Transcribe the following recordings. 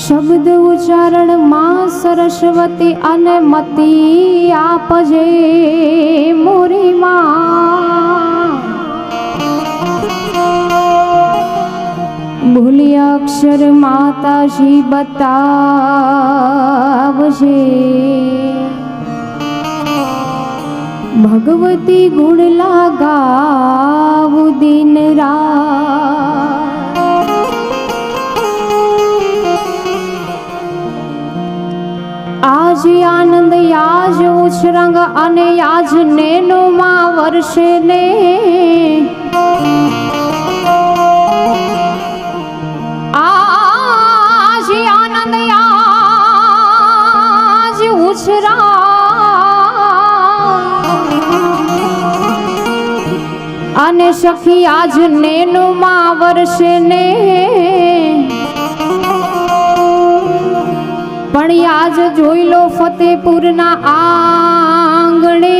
શબ્દ ઉચ્ચારણ માં સરસ્વતી અને મતી આપજે મોરી માં ભૂલી અક્ષર માતાજી બતાવજે ભગવતી ગુણ લાગાવું દિન રાત આજ આનંદ યાજ ઉછરંગ અને યાજ નેનો માં વર્ષે ને આજ આનંદ યાજ ઉછરંગ અને સખી આજ નેનો માં વર્ષે ને પણ આજ જોઈ લો ફતેપુરના આંગણે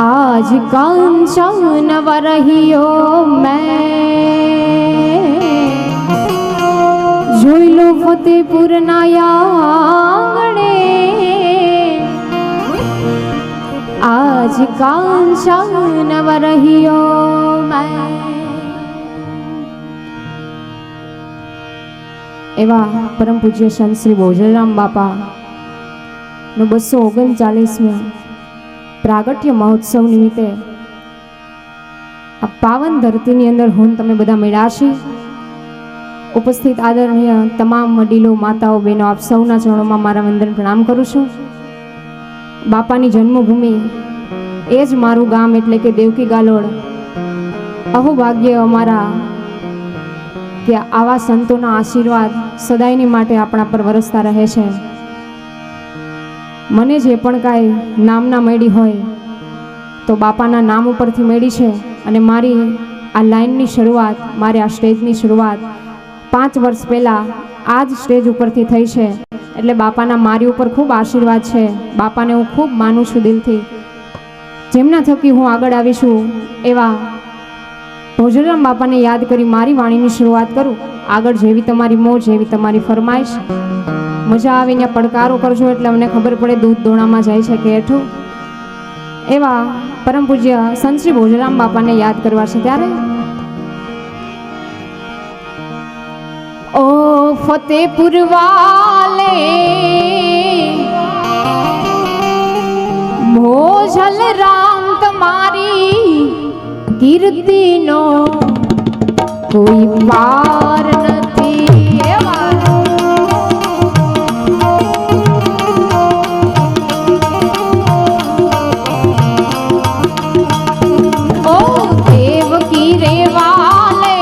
આજ કંચન વરહિયો મેં જોઈ લો ફતેપુરના આંગણે આજ કંચન વરહિયો મેં એવા પરમ પૂજ્ય સંત શ્રી બોજરામ બાપા નો 239મો પ્રાગટ્ય મહોત્સવ નિમિત્તે આ પાવન ધરતીની અંદર હું તમે બધા મળ્યા છે. ઉપસ્થિત આદરણીય તમામ વડીલો માતાઓ બહેનો આપ સૌના ચરણોમાં મારા વંદન પ્રણામ કરું છું. બાપાની જન્મભૂમિ એ જ મારું ગામ એટલે કે દેવકી ગાલોડ. અહોભાગ્ય અમારા કે આવા સંતોના આશીર્વાદ સદાયની માટે આપણા પર વરસતા રહે છે. મને જે પણ કાંઈ નામના મળી હોય તો બાપાના નામ ઉપરથી મળી છે અને મારી આ લાઈનની શરૂઆત મારી આ સ્ટેજની શરૂઆત 5 વર્ષ પહેલાં આ જ સ્ટેજ ઉપરથી થઈ છે. એટલે બાપાના મારી ઉપર ખૂબ આશીર્વાદ છે. બાપાને હું ખૂબ માનું છું દિલથી. જેમના થકી હું આગળ આવીશું એવા ભોજરામ બાપાને યાદ કરી મારી વાણીની શરૂઆત કરું. આગળ જેવી તમારી મોજ જેવી તમારી ફરમાઈશ. મજા આવીને પડકારો કરજો એટલે અમને ખબર પડે દૂધ દોણામાં જાય છે કે હેઠું. એવા પરમ પૂજ્ય સંત શ્રી ભોજરામ બાપાને યાદ કરવા છે ત્યારે ઓ ફતેપુર વાલે ભોજલ રામ તમારી કીર્તિનો કોઈ પાર નથી. ઓ દેવકી રે વાલે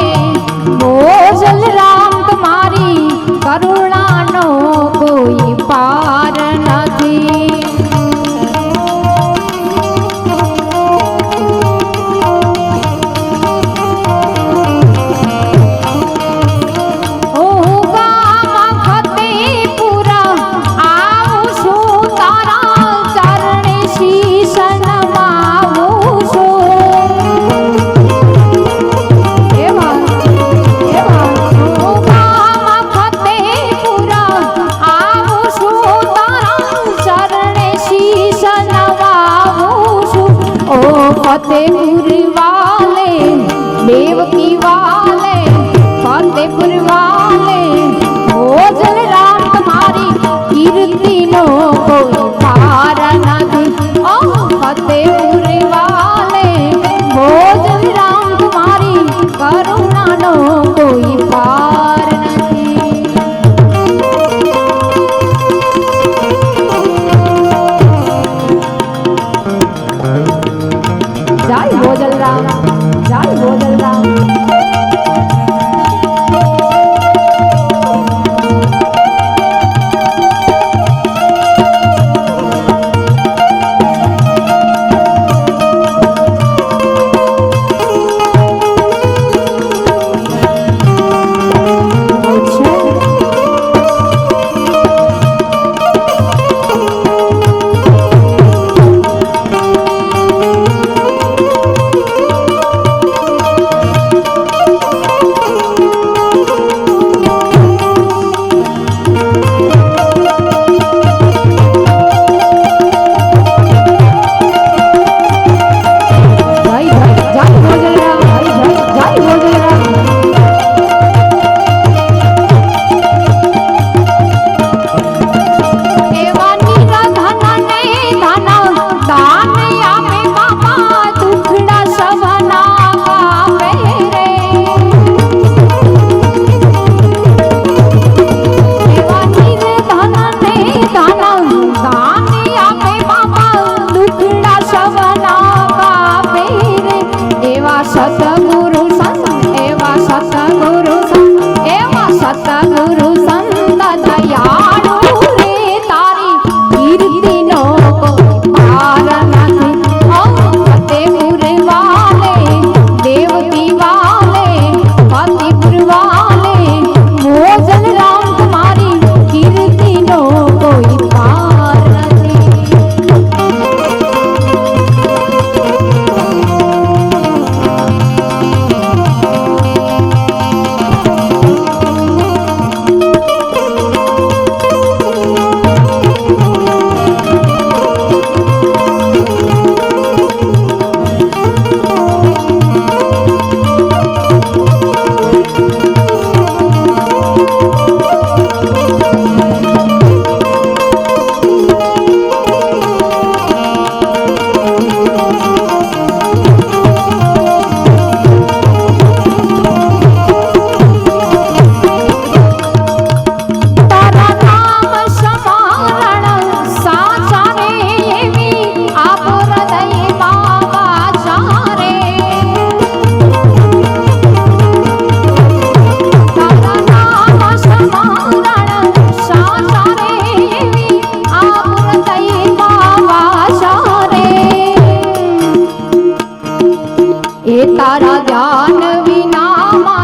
ભોજલ રામ તમારી કરુણાનો કોઈ પાર નથી. फतेपुर वाले देवकी वाले फतेपुर वाले भोजल राम तुम्हारी कीर्ति नो कोई पार नहीं. ओ फतेपुर वाले भोजल राम तुम्हारी करुणा नो कोई पार नहीं. जय भोजल राम, जय भोजल राम. જય ભોજરા જય ભોજરા સતગુરુ સંત દયાળુ રે તારી કીર્તિનો કોઈ પાર નથી. ફતેપુર વાલે દેવતી વાલે ફતેપુર વાલે મોજન રામ તમારી કીર્તિનો કોઈ પાર નથી. એ તારા ધ્યાન વિના